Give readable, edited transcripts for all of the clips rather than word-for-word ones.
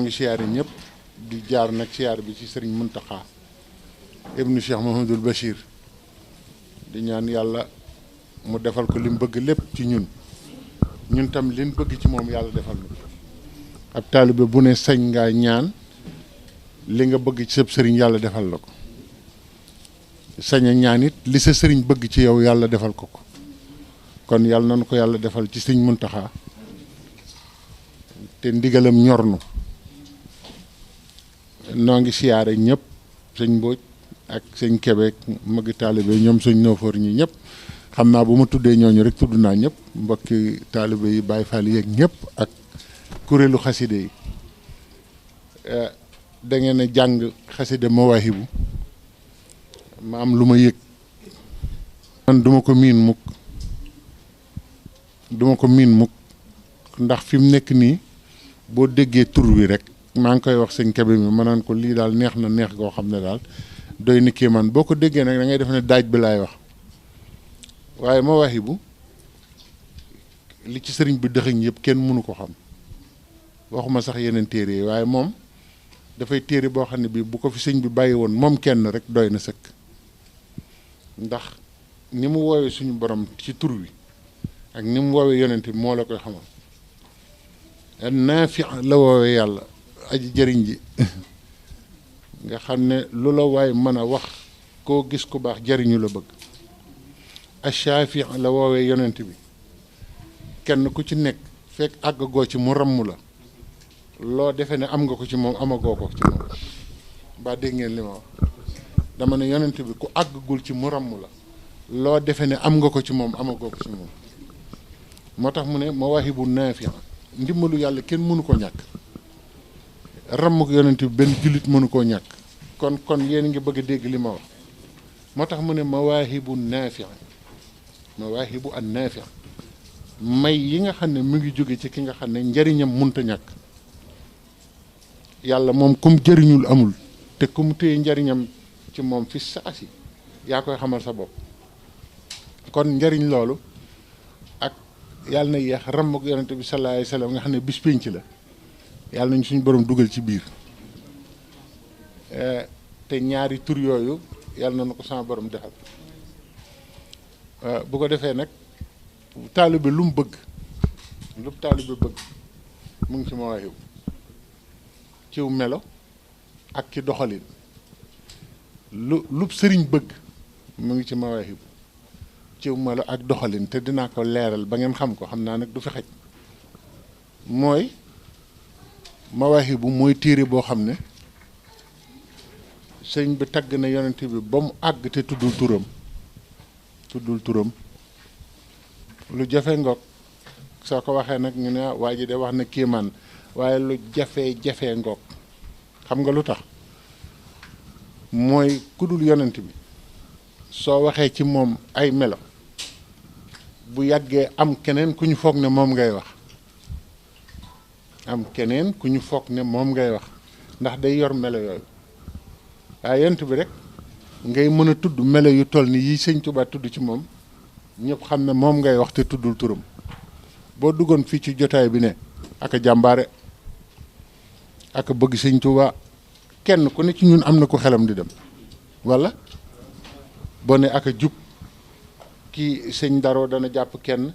ngi siyaare ñëpp di jaar nag siyaare bi ci sëriñ Muntaxa ibnu Cheikh Mahamadul Bachir di ñaan yàlla mu defal ko li mu bëgg lépp ci ñun tam liñ bëgg ci moom yàlla defal na ab taalibe bu ne sañ ngaa ñaan li nga bëgg ci sab sëriñ yàlla defal la ko sañ a ñaan it li sa sëriñ bëgg ci yow yàlla defal ko kon yàlla nañu ko yàlla defal ci sëriñ Muntaxa te ndigalam ñornu noo ngi siyaare ñëpp sëñ Mbóoj ak sëñ Kébé magi taalibe ñoom sëñ Noofoor ñi ñëpp xam naa bu ma tuddee ñooñu rek tudd naa ñëpp mbokki taalibe yi Baay Faal yeeg ñëpp ak kuréelu xaside yi da ngeen a jàng xaside Mawaahibu ma am lu ma yëg man duma ko miin mukk ndax fi mu nekk nii boo déggee tur wi rek maa ngi koy wax sëñ Kébé mi ma naan ko lii daal neex na neex goo xam ne daal doy na kii man boo ko déggee nag da ngay def ne daaj bi laay wax waaye Mawaahibu li ci sëriñ bi dëxëñ yëpp kenn mënu ko xam waxuma sax yeneen téere yi waaye moom dafay téere boo xam ne bii bu ko fi sëñ bi bàyyi woon moom kenn rek doy na sëkk ndax ni mu woowee suñu borom ci tur wi ak ni mu woowee yonent bi moo la koy xamal naafi la woowee yàlla aji jëriñ ji nga xam ne lu la waay mën a wax koo gis ku baax jëriñu la bëgg ashaafi la woowee yonent bi kenn ku ci nekk fekk àggagoo ci mu ramm la loo defee ne am nga ko ci moom amagoo ko ci moom ba dégg ngeen li ma wax dama ne yonent bi ku àggagul ci mu ramm la loo defee ne am nga ko ci moom amagoo ko ci moom moo tax mu ne mawaahibu naafi ndimbalu yàlla kenn mënu ko ñàkk rammuk yonent bi benn jullit mënu koo ñàkk kon yéen ngi bëgg a dégg li ma wax moo tax mu ne mawaahibu naafi mawaahibu an naafi may yi nga xam ne mu ngi jóge ci ki nga xam ne njariñam munta ñàkk yàlla moom kum jëriñul amul te kum téye njariñam ci moom fi saasi yaa koy xamal sa bopp kon njariñ loolu ak yàlla na yeex rammuk yonent bi sallallahu alayhi wa sallam nga xam ne bis pénc la yàlla nañu suñu borom dugal ci biir te ñaari tur yooyu yàlla na ko sama borom defal bu ko defee nag taalibe lu mu bëgg lu taalibe bëgg mu ngi ci Mawaahibu ciw melo ak ci doxalin lu sëriñ bëgg mu ngi ci Mawaahibu ciw melo ak doxalin te dinaa ko leeral ba ngeen xam ko xam naa nag du fi xaj mooy Mawaahibu mooy téere boo xam ne sëñ bi tagg na yonent bi ba mu àgg te tuddul turam lu jafe ngoog soo ko waxee nag ñu ne waa ji de wax na kéemaan waaye lu jafe ngoog xam nga lu tax mooy kudul yonent bi soo waxee ci moom ay melo bu yàggee am keneen ku ñu foog ne moom ngay wax ndax day yor melo yooyu waaye yonent bi rek ngay mën a tudd melo yu toll ni yi sëñ Tuubaa tudd ci moom ñëpp xam ne moom ngay wax te tuddul turam boo duggoon fii ci jotaay bi ne aka jàmbaare aka bëgg sëñ Tuubaa kenn ku ne ci ñun am na ko xelam di dem walla boo ne aka jub kii sëñ Daroo dana jàpp kenn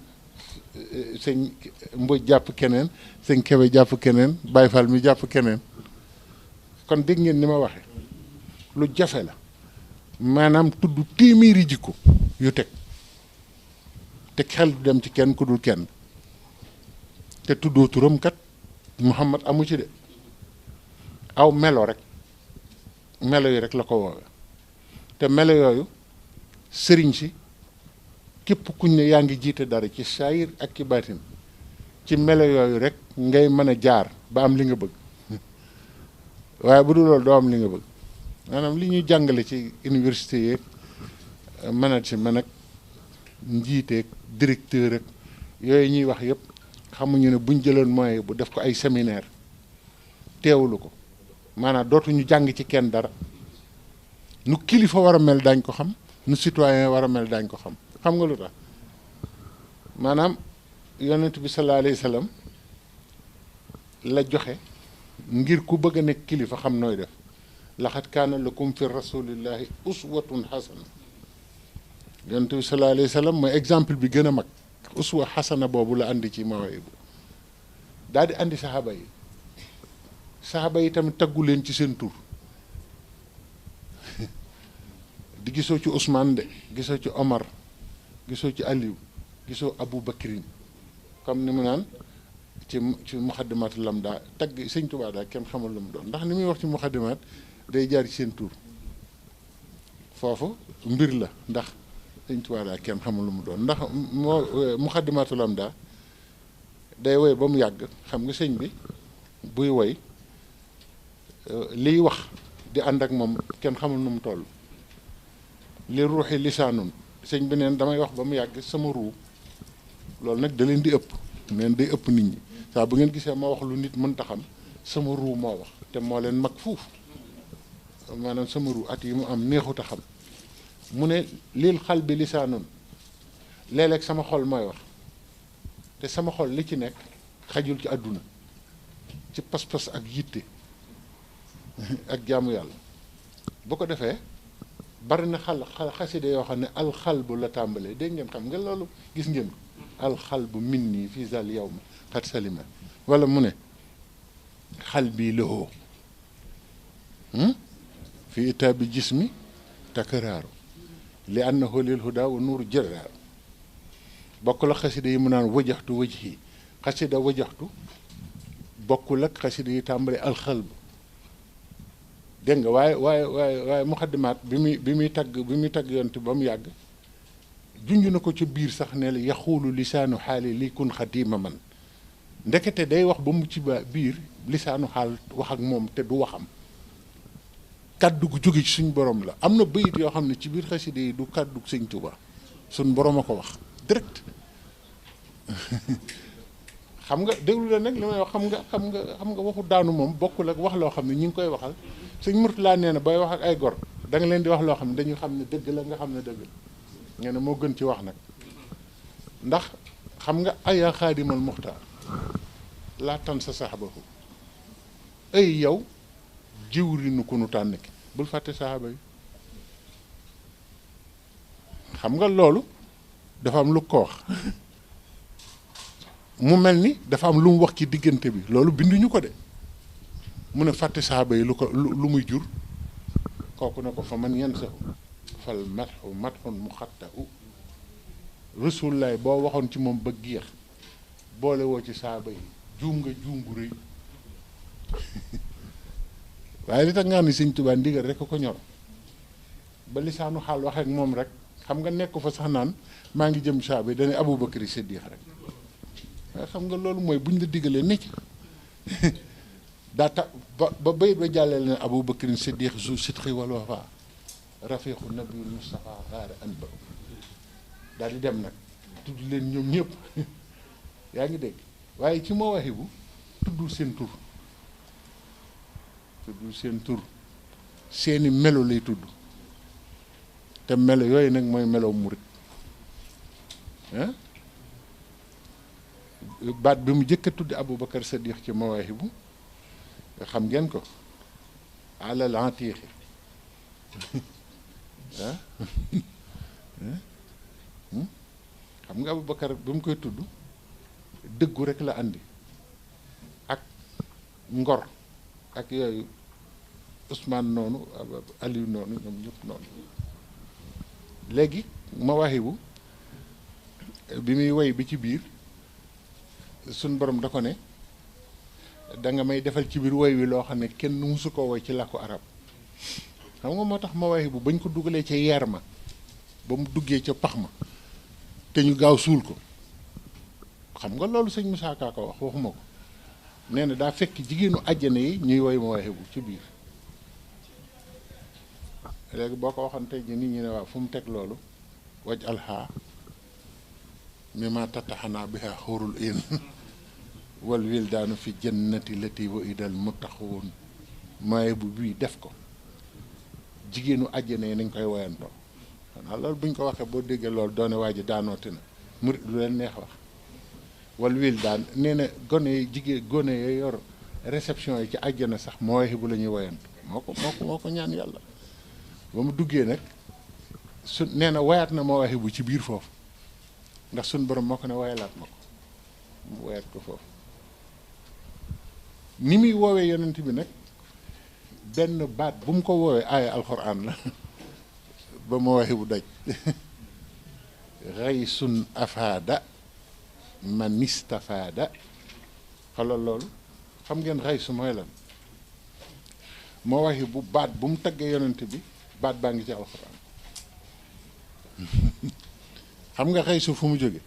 sëñ Mbóoj jàpp keneen sëñ Kebe jàpp keneen Baay Faal mi jàpp keneen kon dégg ngeen ni ma waxe lu jafe la maanaam tudd téeméeri jikko yu teg te xel du dem ci kenn ku dul kenn te tuddoo turam kat Muhammad amu ci de aw melo yi rek la ko woowe te melo yooyu sëriñ si képp kuñ ne yaa ngi jiite dara ci saayir ak ci baatin ci melo yooyu rek ngay mën a jaar ba am li nga bëgg waaye bu dul loolu doo am li nga bëgg maanaam li ñuy jàngale ci université yeeg management ak njiiteeg directeur ak yooyu ñuy wax yëpp xamuñu ne buñ jëloon moyen bu def ko ay séminaire teewulu ko maanaam dootuñu jàng ci kenn dara nu kilifa war a mel daañ ko xam nu citoyen war a mel daañ ko xam nga lu tax maanaam yonent bi sallallahu alayhi wa sallam la joxe ngir ku bëgg a nekk kilifa xam nooy def laxat kaana lakum fi rasulillahi uswatun xasana yonent bi sallallahu alayhi wa sallam mooy exemple bi gën a mag uswa xasana boobu la andi ci mawaahibu daal di andi saxaaba yi tamit taggu leen ci seen tur di gisoo ci Ousmane de gisoo ci Omar gisoo ci Aliou gisoo Abou Bakrin comme ni mu naan ci muxaddimaatu lamda tagg sëñ Tuubaa daal kenn xamul lu mu doon ndax ni muy wax ci muxaddimaat day jaar ci seen tur foofu mbir la ndax sëñ Tuubaa daal kenn xamul lu mu doon ndax moo muxaddimaatu lamda day woy ba mu yàgg xam nga sëñ bi buy woy liy wax di ànd ak moom kenn xamul nu mu toll li ruuxi lisaanun sëñ bi neen damay wax ba mu yàgg sama ruu loolu nag da leen di ëpp neen day ëpp nit ñi saa bu ngeen gisee ma wax lu nit mënta xam sama ruu moo wax te moo leen mag fuuf maanaam sama ruu at yi mu am neexut a xam mu ne lil xal bi lisaanun léeg-léeg sama xol mooy wax te sama xol li ci nekk xajul ci àdduna ci pas-pas ak yitte ak jaamu yàlla bu ko defee bari na xaside yoo xam ne alxalbu la tàmbalee dégg ngeen xam nga loolu gis ngeen ko alxalbu min nii fii zal yow ma xat salima wala mu ne xal bii lahoo fi itaabi jismi takaraaru li annahu lil huda wa nuuru jëraaru bokkul ak xaside yi mu naan wajaxtu wajhi xasida wajaxtu bokkul ak xaside yi tàmbalee alxalbu dégg nga waaye muxaddimaat bi muy tagg yonent ba mu yàgg junj na ko ca biir sax ne la yaxuulu lisaanu xaali li kun xadiima man ndekete day wax ba mu ci biir lisaanu xaal wax ak moom te du waxam kàddu gu jóge ci suñ borom la am na bayit yoo xam ne ci biir xaside yi du kàddu sëñ Tuubaa suñ borom a ko wax direct xam nga déglu la nag li may wax xam nga waxu daanu moom bokkul ak wax loo xam ne ñu ngi koy waxal sëñ Murtala nee na bay wax ak ay gor da nga leen di wax loo xam ne dañu xam ne dëgg la nga xam ne dëgg la nga ne moo gën ci wax nag ndax xam nga aya xaadimal muxtaar laa tan sa saxabahu ay yow jiwrinu ku nu tànn ki bul fàtte saxaaba yi xam nga loolu dafa am lu ko wax mu mel ni dafa am lu mu wax ci diggante bi loolu binduñu ko de mu ne fàtte saxaaba yi lu muy jur kooku ne ko fa man yan saxu fal matxu matxun mu xattahu rasulullaay boo waxoon ci moom ba géex boole woo ci saxaaba yi juum nga juum bu rëy waaye li tax nga xam ne sëñ Tuubaa ndigal rek ko ñor ba lisaanu xaal wax ak moom rek xam nga nekk fa sax naan maa ngi jëm saxaaba yi dane Abubakar Siddiq rek waaye xam nga loolu mooy buñ la diggalee ne ci daa tax ba bayit ba jàllale ne Abu Bakrin Siddiq zu sidqi wal wafa rafiqu nabiyul Mustafa xaare an ba daal di dem nag tudd leen ñoom ñëpp yaa ngi dégg waaye ci mawaahibu tuddul seen tur seeni melo lay tudd te melo yooyu nag mooy melo murit ah baat bi mu jëkk a tuddi Abu Bakar Siddiq ci mawaahibu xam ngeen ko alal antiixi xam nga Aboubacar bi mu koy tudd dëggu rek la andi ak ngor ak yooyu Ousmane noonu Aliou noonu ñoom ñëpp noonu léegi mawaahibu bi muy woy bi ci biir suñ borom da ko ne da nga may defal ci biir woy wi loo xam ne kenn musu ko woy ci làkku arab xam nga moo tax mawaahibu bañ ko dugalee ca yeer ma ba mu duggee ca pax ma te ñu gaaw suul ko xam nga loolu sëñ Moussa Ka ko wax waxuma ko nee na daa fekk jigéenu àjjana yi ñuy woy mawaahibu ci biir léegi boo ko waxoon tey ji nit ñi ne waaw fu mu teg loolu waj alxaa mi ma tattaxanaa biha xóorul in wal wildaanu fi jannati lati wa idal muttaquun mawaahibu bii def ko jigéenu àjjana yi nañ koy woyantoo xanaa loolu buñ ko waxee boo déggee loolu doone waa ji daanooti na murit lu leen neex wax wal wildaan nee na gone yi jigéen gone yi yor réception yi ci àjjana sax mawaahibu la ñuy woyantu moo ko ñaan yàlla ba mu duggee nag su nee na wayaat na mawaahibu ci biir foofu ndax suñ borom moo ko ne wayalaat ma ko mu wayaat ko foofu ni muy woowee yonent bi nag benn baat bu mu ko woowee aaya alxuraan la ba mawaahibu daj raysun afaada man istafaada xalal loolu xam ngeen raysu mooy lan mawaahibu baat bu mu taggee yonent bi baat baa ngi ci alxuraan xam nga raysu fu mu jóge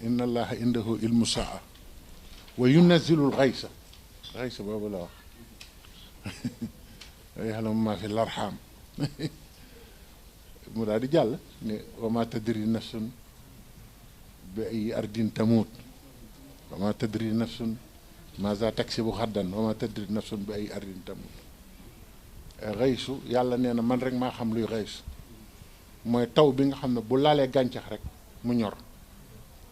inna allaha indahu ilmu saa wa yunazzilu lxaysa xaysa boobu la wax yaxlamu maa fi larxaam mu daal di jàll ne wa ma tadri nafsun bi ay ardin tamut wa ma tadri nafsun maza taksibu xaddan wa ma tadri nafsun bi ay ardin tamut xaysu yàlla nee na man rek maa xam luy xaysu mooy taw bi nga xam ne bu laalee gàncax rek mu ñor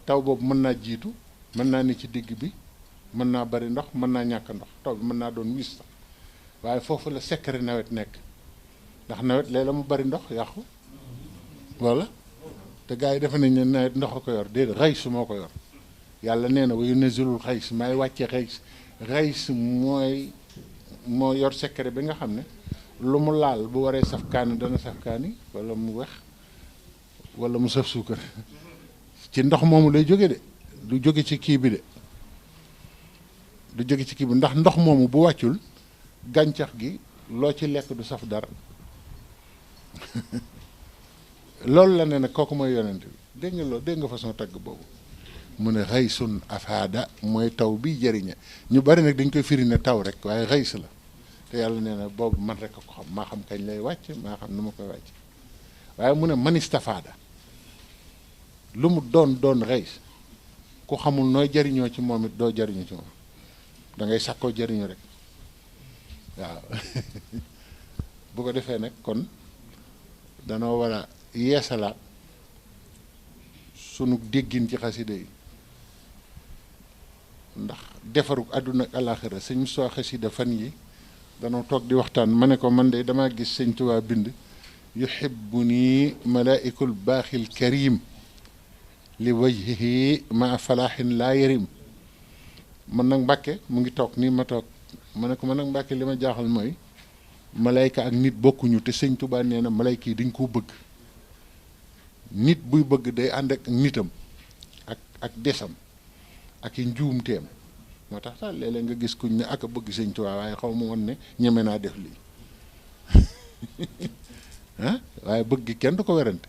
taw boobu mën naa jiitu mën naa ni ci digg bi mën naa bari ndox mën naa ñàkk ndox taw bi mën naa doon wis sax waaye foofu la secret nawet nekk ndax nawet léeg-la mu bari ndox yàqu wala te gars yi defe nañ ne nawet ndox a ko yor déedéet xays moo ko yor yàlla nee na wa yunazzilul xays maay wàcce xays moo yor secret bi nga xam ne lu mu laal bu waree saf kaani dana saf kaani wala mu wex wala mu saf suukar ci ndox moomu lay jóge de du jóge ci kii bi de du jóge ci kii bi ndax ndox moomu bu wàccul gàncax gi loo ci lekk du saf dara loolu la ne nag kooku mooy yonent bi dégg nga loolu dégg nga façon tagg boobu mu ne xaysun afaada mooy taw bi jëriñe ñu bari nag dañ koy firi ne taw rek waaye xays la te yàlla nee na boobu man rek a ko xam maa xam kañ lay wàcc maa xam nu ma koy wàcc waaye mu ne manistafaada lu mu doon xays ku xamul nooy jariñoo ci moom it doo jariñu ci moom da ngay sàkkoo jariñu rek waaw bu ko defee nag kon danoo war a yeesalaat sunu déggin ci xasida yi ndax defaruk àdduna ak àllaaxira sëñ Moussa xasida fan yi danoo toog di waxtaan ma ne ko man de damaa gis sëñ Tuubaa bind yuhibbuni malaaikul baaxil karim li wajhihi ma falaaxin laa yarim man nag Mbàkke mu ngi toog nii ma toog ma ne ko man nag Mbàkke li ma jaaxal mooy malayka ak nit bokkuñu te sëñ Tuubaa nee na malayka yi dañ koo bëgg nit buy bëgg day ànd ak nitam ak desam ak i njuumteem moo tax sax léeg-léeg nga gis kuñ ne ak a bëgg sëñ Tuubaa waaye xaw ma woon ne ñeme naa def lii ah waaye bëgg gi kenn du ko werante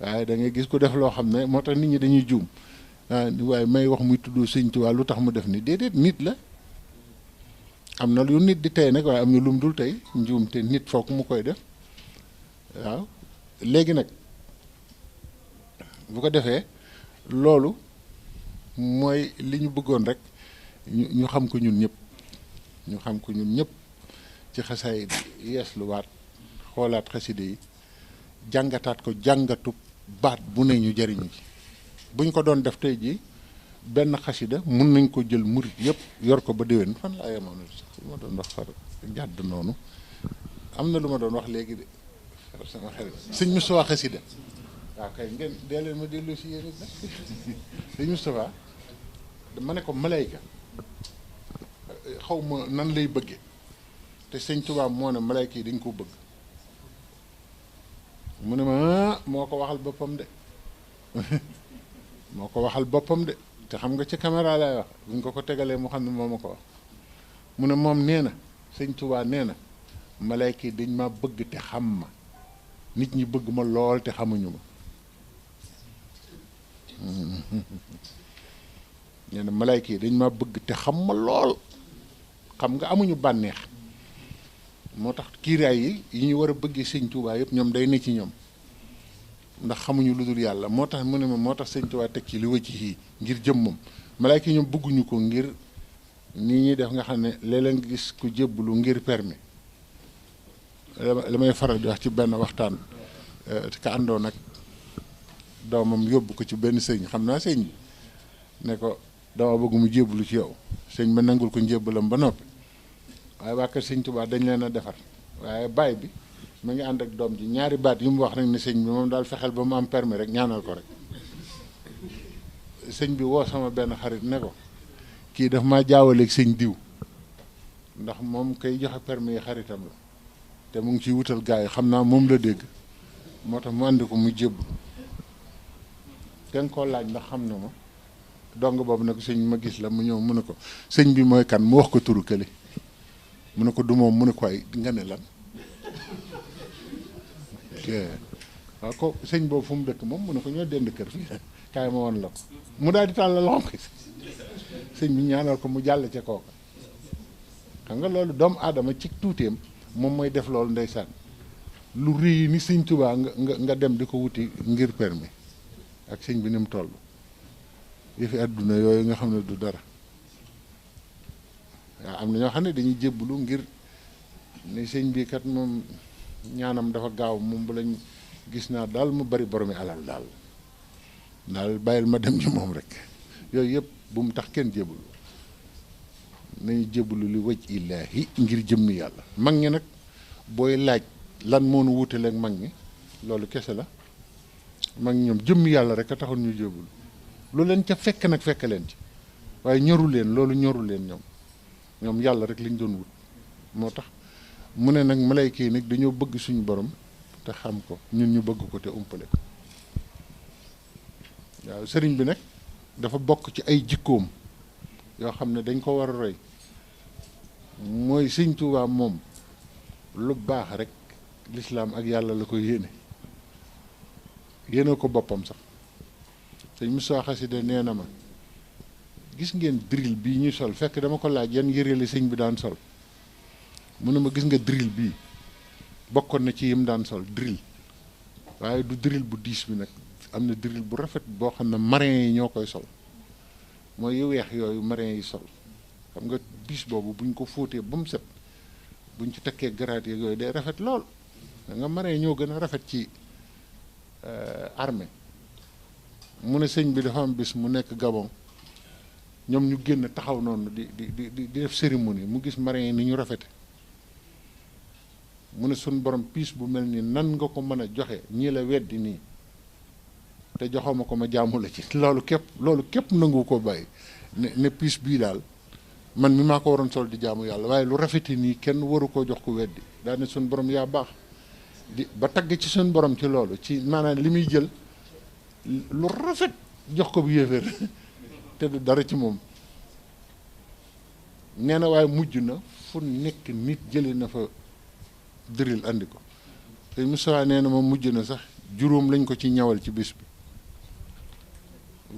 waaye da ngay gis ku def loo xam ne moo tax nit ñi dañuy juum waaye may wax muy tudd sëñ Tuubaa lu tax mu def ni déedéet nit la am na lu nit di tey nag waaye am na lu mu dul tey njuum te nit foog mu koy def waaw léegi nag bu ko defee loolu mooy li ñu bëggoon rek ñu xam ko ñun ñëpp ñu xam ko ñun ñëpp ci xasaay yeesluwaat xoolaat xaside yi jàngataat ko jàngatu baat bu ne ñu jariñu ci buñ ko doon def tey jii benn xasida mun nañ ko jël murit yëpp yor ko ba déwén fan laa yemoon sax lu ma doon wax far jàdd noonu am na lu ma doon wax léegi de sama xarit sëñ Moustapha xasida waaw kay ngeen dee leen ma dellu si yéen it nag sëñ Moustapha ma ne ko malayka xaw ma nan lay bëggee te sëñ Tuubaa moo ne malayka yi dañ ko bëgg mu ne ma moo ko waxal boppam de moo ko waxal boppam de te xam nga ci caméra lay wax buñ ko tegalee mu xam ne moo ma ko wax mu ne moom nee na sëñ Tuubaa nee na malayka yi dañ ma bëgg te xam ma nit ñi bëgg ma lool te xamuñu ma nee na malayka yi dañ ma bëgg te xam ma lool xam nga amuñu bànneex moo tax kiiraay yi ñu war a bëggee sëñ Tuubaa yëpp ñoom day ne ci ñoom ndax xamuñu lu dul yàlla moo tax mu ne ma moo tax sëñ Tuubaa teg ci li wëcc yii ngir jëmmam malayka yi ñoom bëgguñu ko ngir nii ñuy def nga xam ne léeg-léeg nga gis ku jébbalu ngir permis li may faral di wax ci benn waxtaan ka àndoon nag doomam yóbbu ko ci benn sëñ xam naa sëñ bi ne ko dama bëgg mu jébbalu ci yow sëñ ba nangul ko njébbalam ba noppi waaye waa kër sëñ Tuubaa dañ leen a defar waaye baay bi mu ngi ànd ak doom ji ñaari baat yu mu wax rek ne sëñ bi moom daal fexeel ba mu am permis rek ñaanal ko rek sëñ bi woo sama benn xarit ne ko kii daf maa jaawaleeg sëñ diw ndax moom kay joxe permis yi xaritam la te mu ngi ciy wutal gars yi xam naa moom la dégg moo tax mu àndi ko mu jébbu ten koo laaj ndax xam na ma dong boobu nag sëñ ma gis la mu ñëw mu ne ko sëñ bi mooy kan mu wax ko turu kële mu ne ko du moom mu ne ko ay nga ne lan waaw ko sëñ boobu fu mu dëkk moom mu ne ko ñoo dend kër fii kaay ma woon la ko mu daal di tàllal loxo ko sëñ bi ñaanal ko mu jàll ca kooka xam nga loolu doomu aadama ci tuuteem moom mooy def loolu ndeysaan lu rëy ni sëñ Tuubaa nga dem di ko wuti ngir permis ak sëñ bi ni mu toll yëfi àdduna yooyu nga xam ne du dara waaw am na ñoo xam ne dañuy jébbalu ngir ne sëñ bi kat moom ñaanam dafa gaaw moom bu lañ gis naa daal mu bari boromi alal daal bàyyil ma dem ci moom rek yooyu yëpp bu mu tax kenn jébbalu nañu jébbalu li waj illaahi ngir jëmmi yàlla mag ñi nag booy laaj lan moo nu wuutale ak mag ñi loolu kese la mag ñoom jëmmi yàlla rek a taxoon ñu jébbalu lu leen ca fekk nag fekk leen ci waaye ñoru leen loolu ñoru leen ñoom yàlla rek lañ doon wut moo tax mu ne nag malayka yi nag dañoo bëgg suñu borom te xam ko ñun ñu bëgg ko te umpale ko waaw sëriñ bi nag dafa bokk ci ay jikkoom yoo xam ne dañ ko war a roy mooy sëñ Tuubaa moom lu baax rek lislaam ak yàlla la ko yéene ko boppam sax sëñ Moussa Xasida nee na ma gis ngeen drill bii ñuy sol fekk dama ko laaj yan yëre la sëñ bi daan sol mu ne ma gis nga drill bii bokkoon na ci yim daan sol drill waaye du drill bu diis bi nag am na drill bu rafet boo xam ne marin yi ñoo koy sol mooy yu weex yooyu marin yi sol xam nga bis boobu buñ ko fóotee ba mu set buñ ci tekkee garaat yeeg yooyu day rafet lool da nga marin ñoo gën a rafet ci armée mu ne sëñ bi dafa am bis mu nekk Gabon ñoom ñu génn taxaw noonu di def cérémonie mu gis marin yi ni ñu rafete mu ne suñ borom piis bu mel ni nan nga ko mën a joxe ñii la weddi nii te joxoma ko ma jaamu la ci loolu képp nangu ko bàyyi ne piis bii daal man mi maa ko waroon sol di jaamu yàlla waaye lu rafeti nii kenn waru koo jox ko weddi daa ne suñ borom yaa baax ba tagg ci suñ borom ci loolu ci maanaam li muy jël lu rafet jox ko bu yéeféer te du dara ci moom nee na waaye mujj na fu nekk nit jële na fa dëril andi ko te Moussa nee na ma mujj na sax juróom lañ ko ci ñawal ci bis bi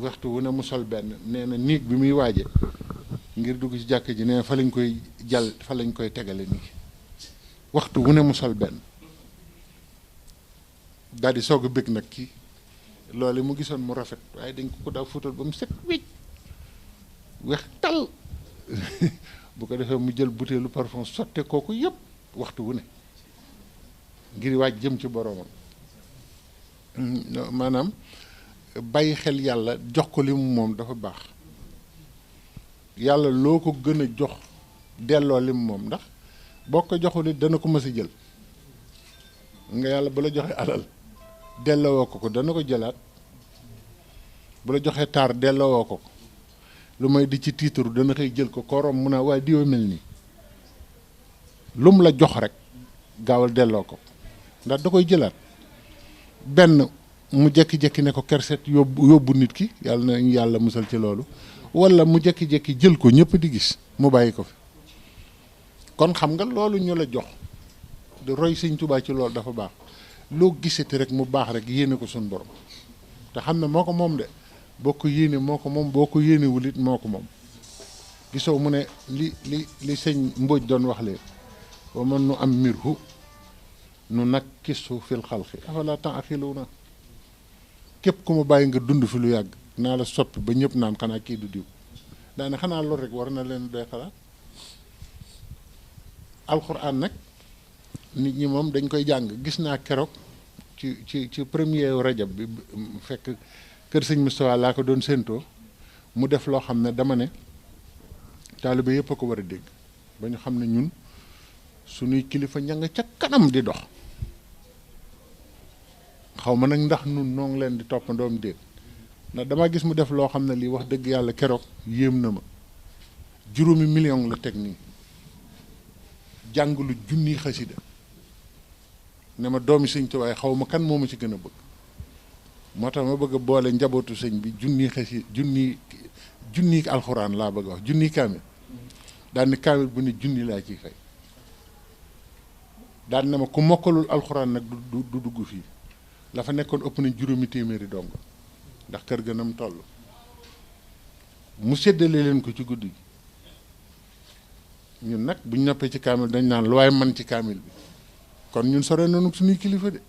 waxtu wu ne mu sol benn nee na néeg bi muy waaje ngir dugg ci jàkk ji nee na fa lañ koy jàll fa lañ koy tegale nii waxtu wu ne mu sol benn daal di soog a bëgg nag ki loolu mu gisoon mu rafet waaye dañ ko daa fóotal ba mu set wécc weex tal bu ko defee mu jël butéelu parfum sotte kooku yëpp waxtu wu ne ngir waaj jëm ci boroomam maanaam bàyyi xel yàlla jox ko li mu moom dafa baax yàlla loo ko gën a jox delloo li mu moom ndax boo ko joxul it dana ko mës a jël nga yàlla bu la joxee alal delloo ko dana ko jëlaat bu la joxee taar delloo ko lu may di ci tiitaru dana koy jël ko korom mun a waaye diwa mel nii lu mu la jox rek gaawal delloo ko ndax da koy jëlaat benn mu jekki-jekki ne ko kerset yóbbu nit ki yàlla na yàlla musal ci loolu wala mu jekki-jekki jël ko ñëpp di gis mu bàyyi ko fi kon xam nga loolu ñu la jox de roy Sëñ Tuubaa ci loolu dafa baax loo gisati rek mu baax rek yéene ko suñ borom te xam ne moo ko moom de boo ko yéene moo ko moom boo ko yéenewul it moo ko moom gisoo mu ne li sëñ Mbóoj doon wax leen wa man nu am mirhu nu nakkisu fil xalqi afala ta'qiluuna képp ku ma bàyyi nga dund fi lu yàgg naa la soppi ba ñëpp naan xanaa kii du diw daane xanaa loolu rek war na leen doy xalaat alxuraan nag nit ñi moom dañ koy jàng gis naa keroog ci premier rajab bi fekk kër sëñ Moustapha laa ko doon séentoo mu def loo xam ne dama ne taalibe yëpp a ko war a dégg ba ñu xam ne ñun suñuy kilifa ña nga ca kanam di dox xaw ma nag ndax nun noo ngi leen di toppandoom déet ndax dama gis mu def loo xam ne lii wax dëgg yàlla keroog yéem na ma 5 millions la teg nii jàng lu junni xasida ne ma doomi sëñ Tuubaa xaw ma kan moo ma ci gën a bëgg moo tax ma bëgg a boole njabootu sëñ bi junni alxuraan laa bëgg a wax junni kaamil daan ni kaamil bu ne junni laa ciy fay daan ne ma ku mokkalul alxuraan nag du dugg fii la fa nekkoon ëpp nañ 5 téeméeri dong ndax kër ga nam toll mu séddale leen ko ci guddi gi ñun nag buñ noppee ci kaamil dañ naan lu waaye man ci kaamil bi kon ñun sore nañu suñuy kilifa de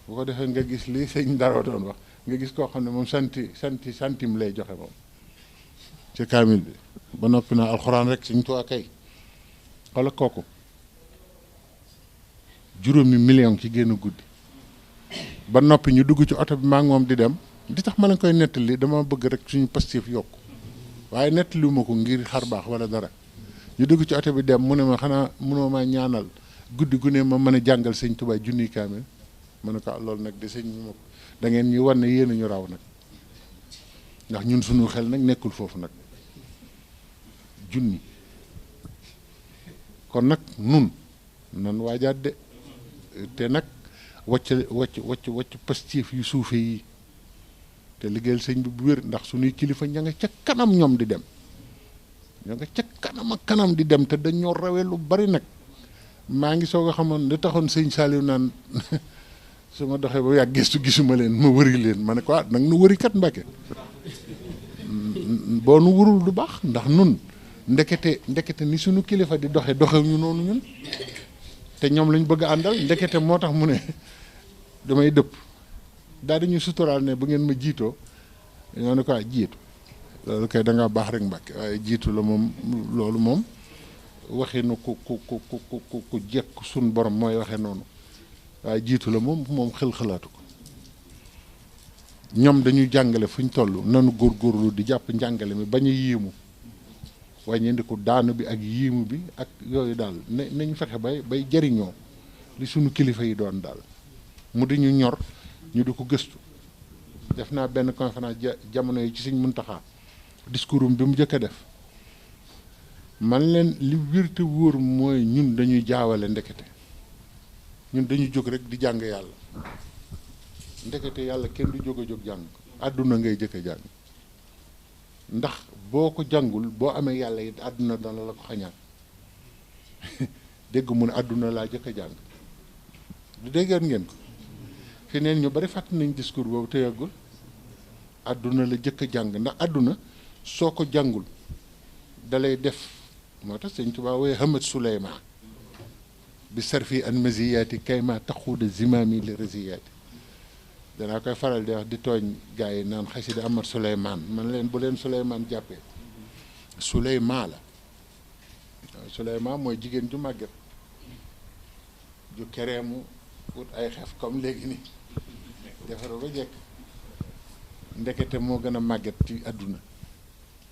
bu ko defee nga gis li sëñ Daro doon wax nga gis koo xam ne moom centime lay joxe moom ci kaamil bi ba noppi naa alxuraan rek suñ tuwaa kay wala kooku 5 millions ci génn guddi ba noppi ñu dugg ci oto bi maa ngi moom di dem di tax ma leen koy nettali dama bëgg rek suñu pastif yokku waaye nettaliwuma ko ngir xar baax wala dara ñu dugg ci oto bi dem mu ne ma xanaa mënoo maa ñaanal guddi gu ne ma mën a jàngal sëñ Tuubaa junni kaamil ma ne ko loolu nag de sëñ ma da ngeen ñu wan ne yéen a ñu raw nag ndax ñun suñu xel nag nekkul foofu nag junni kon nag nun nan waajaat de te nag wacc pastif yu suufe yi te liggéeyal sëñ bi bu wér ndax suñuy kilifa ña nga ca kanam ñoom di dem ña nga ca kanam ak kanam di dem te dañoo rawee lu bari nag maa ngi soog a xamoon li taxoon sëñ Saliou naan su ma doxee ba yàgg gëstu gisuma leen ma wëri leen ma ne ko nag nu wëri kat Mbàkke boo nu wërul du baax ndax nun ndekete ni suñu kilifa di doxe ñu noonu ñun te ñoom lañ bëgg a àndal ndekete moo tax mu ne damay dëpp daal di ñu suturaal ne bu ngeen ma jiitoo ñoo ne ko jiitu loolu kay da ngaa baax rek Mbàkke waaye jiitu la moom loolu moom waxinu ku jekk suñ borom mooy waxe noonu waaye jiitu la moom xel-xalaatu ko ñoom dañuy jàngale fu ñu toll nanu góorgóorlu di jàpp njàngale mi bañ a yéemu wàññeendiku daanu bi ak yiimu bi ak yooyu daal nañ fexe bay jariñoo li suñu kilifa yi doon daal mu di ñu ñor ñu di ko gëstu def naa benn conférence jamono yi ci Sëñ Muntaxa discours bi mu njëkk a def man leen li wér te wóor mooy ñun dañuy jaawale ndekete ñun dañuy jóg rek di jàng yàlla ndekete yàlla kenn du jóg a jóg jàng àdduna ngay jëkk a jàng ndax boo ko jàngul boo amee yàlla it àdduna dana la ko xañaat dégg mu ne àdduna laa jëkk a jàng du déggoon ngeen ko fi neen ñu bari fàtt nañ discours boobu te yàggul àdduna la jëkk a jàng ndax àdduna soo ko jàngul dalay def moo tax Sëñ Tuubaa wooye Hamad Suleymaan bi sarfi an maziyaati kayma taxuuda zimaami li raziyaati danaa koy faral di wax di tooñ gars yi naan xasida Amad Suleymaan man leen bu leen Suleymaan jàppee Suleymaan la waaw Suleymaan mooy jigéen ju màgget ju kereemu wut ay xef comme léegi ni defaru ba jekk ndekete moo gën a màgget ci àdduna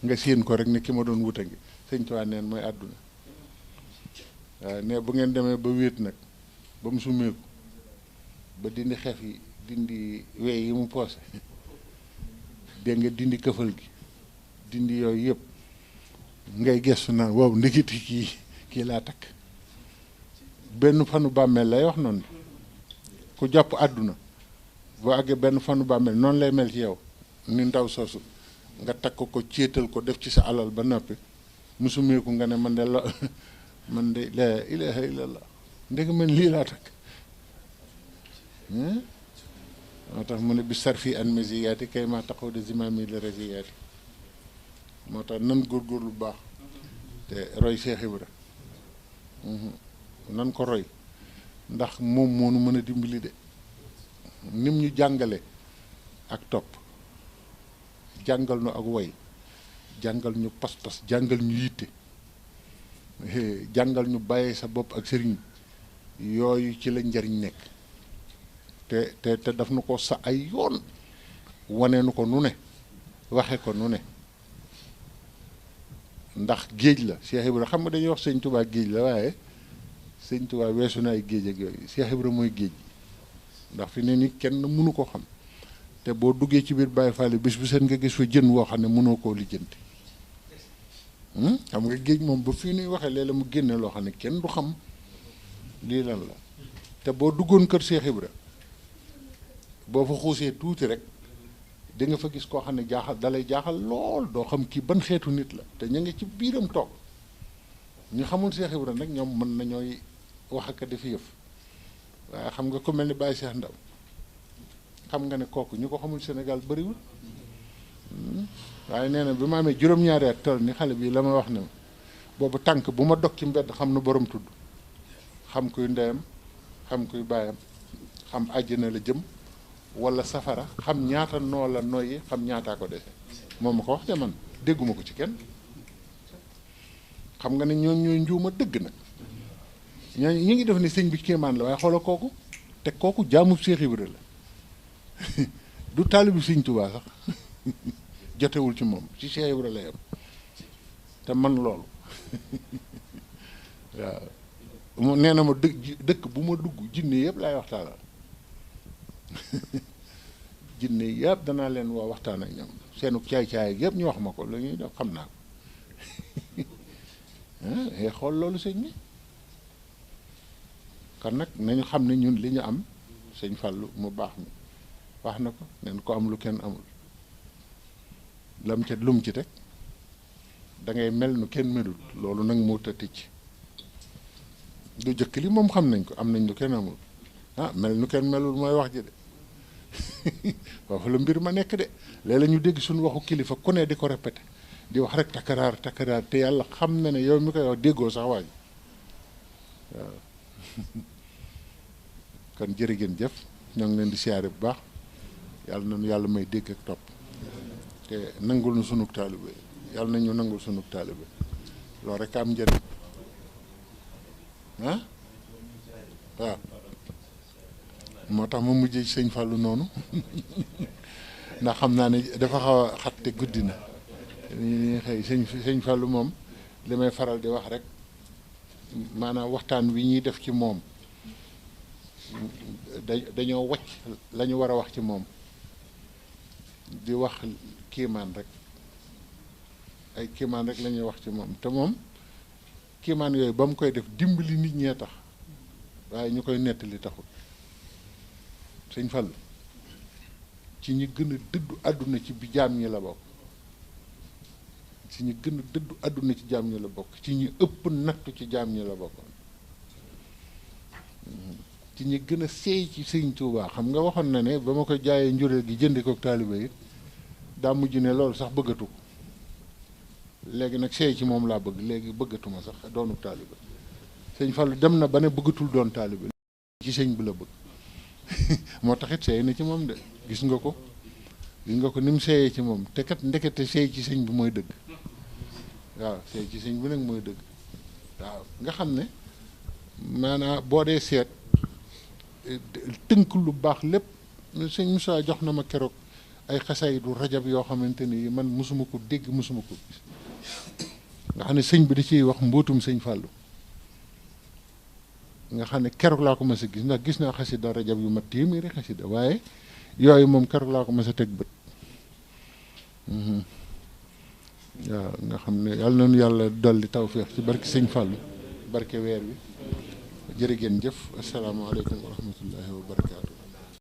nga séen ko rek ne ki ma doon wuta ngi Sëñ Tuubaa neen mooy àdduna waaw ne bu ngeen demee ba wéet nag ba mu summeeku ba dindi xef yi dindi wey yi mu poose dégg nga dindi këfal gi dindi yooyu yëpp ngay gestu naan wow ndekiti kii laa takk benn fanu bàmmeel lay wax noonu ku jàpp àdduna boo àggee benn fanu bàmmeel noonu lay mel ci yow ni ndaw soosu nga takk ko céetal ko def ci sa alal ba noppi mu summeeku nga ne man de la ilaha illallah ndeg man lii laa takk moo tax mu ne bi sarfi an maziyaati kay ma taxaw de zimami la raziyaati moo tax nan góorgóorlu bu baax te roy Cheikh Ibra nan ko roy ndax moom moo nu mën a dimbali de nim ñu jàngale ak topp jàngal nu ak woy jàngal ñu pas-pas jàngal ñu yitte jàngal ñu bàyyee sa bopp ak sëriñ yooyu ci la njariñ nekk te daf nu ko sa ay yoon wane nu ko nu ne waxe ko nu ne ndax géej la Cheikh Ibra xam nga dañuy wax sëñ Touba géej la waaye sëñ Touba weesu na ay géej ak yooyu Cheikh Ibra mooy géej ndax fi ne ni kenn mënu ko xam te boo duggee ci biir Baye Fall bis bu seen nga gis fa jën woo xam ne mënoo koo lijjanti xam nga géej moom ba fii nuy waxee léeg-léeg mu génne loo xam ne kenn du xam lii lan la te boo duggoon kër Cheikh Ibra boo fa xuusee tuuti rek di nga fa gis koo xam ne jaaxal dalay jaaxal lool doo xam kii ban xeetu nit la te ñu ngi ci biiram toog ñu xamul Cheikh Ibra nag ñoom mën nañooy wax ak def yëf waaye xam nga ku mel ni Baye Cheikh Ndaw xam nga ne kooku ñu ko xamul Sénégal bëriwul waaye nee na bi ma amee juróom-ñaari at toll ni xale bi la ma wax ne boobu tànk bu ma dog ci mbedd xam na borom tudd xam kuy ndeyam xam kuy baayam xam àjjana la jëm wala safara xam ñaata noo la noyyi xam ñaataa ko dese moom ma ko wax te man dégguma ko ci kenn xam nga ne ñoom ñooy njuuma dëgg nag ñooñu ñu ngi def ni sëñ bi kéemaan la waaye xoola kooku te kooku jaamu Cheikh Ibra la du taalibu sëñ Tuubaa sax jotewul ci moom ci Cheikh Ibra la yam te man loolu waaw mu nee na ma dëkk bu ma dugg jinne yëpp laay waxtaanal jinne yëpp danaa leen woo waxtaan ak ñoom seenu caay-caay yëpp ñu wax ma ko lu ñuy def xam naa ko xool loolu sëñ bi kon nag nañu xam ne ñun li ñu am sëñ Fallou mu baax mi wax na ko neen ko am lu kenn amul lam ca lum ci teg da ngay mel nu kenn melul loolu nag moo tëticc du jëkk li moom xam nañ ko am nañ lu kenn amul mel nu kenn melul mooy wax ji de foofu la mbir ma nekk de léeg-léeg ñu dégg suñu waxu kilifa ku ne di ko répété di wax rek takaraar te yàlla xam na ne yow mi koy wax déggoo sax waaj waaw kon jërë ngeen jëf ñoo ngi leen di siyaare bu baax yàlla nañu yàlla may dégg ak topp te nangul nu sunug taalibe yàlla nañ ñu nangul sunug taalibe loolu rek am njëriñ waaw moo tax ma mujjee sëñ Fallou noonu ndax xam naa ne dafa xaw a xat te guddi na ñu xëy sëñ Fallou moom li may faral di wax rek maanaam waxtaan wi ñuy def ci moom dañoo wacc la ñu war a wax ci moom di wax kiimaan rek ay kiimaan rek la ñuy wax ci moom te moom kiimaan yooyu ba mu koy def dimbali nit ñee tax waaye ñu koy nettali taxul sëñ Fallou ci ñi gën a dëddu àdduna ci bi jaam ñi la bokk ci ñi gën a dëddu àdduna ci jaam ñi la bokk ci ñi ëpp nattu ci jaam ñi la bokkoon ci ñi gën a seey ci sëñ Tuubaa xam nga waxoon na ne ba ma ko jaayee njureel gi jëndi ko taalibe yi daa mujj ne loolu sax bëggatu ko léegi nag seey ci moom laa bëgg léegi bëggatuma sax doonu taalibe sëñ Fallou dem na ba ne bëggatul doon taalibe ci sëñ bi la bëgg moo taxit seey na ci moom de gis nga ko ni mu seeyee ci moom te kat ndekete seey ci sëñ bi mooy dëgg waaw seey ci sëñ bi nag mooy dëgg waaw nga xam ne maanaam boo dee seet tënk lu baax lépp sëñ Moussa jox na ma keroog ay xasay du rajab yoo xamante ni man mosuma ko dégg mosuma ko gis nga xam ne sëñ bi da ciy wax mbootum sëñ Fallou nga xam ne keroog laa ko mas a gis ndax gis naa xasida rajab yu ma téeméeri xasida waaye yooyu moom keroog laa ko mas a teg bët waaw nga xam ne yàlla nañu yàlla dolli tawféex ci barke sëñ Fallou barke weer wi jërë ngeen jëf asalaamaaleykum wa rahmatullahi wa barakaatu.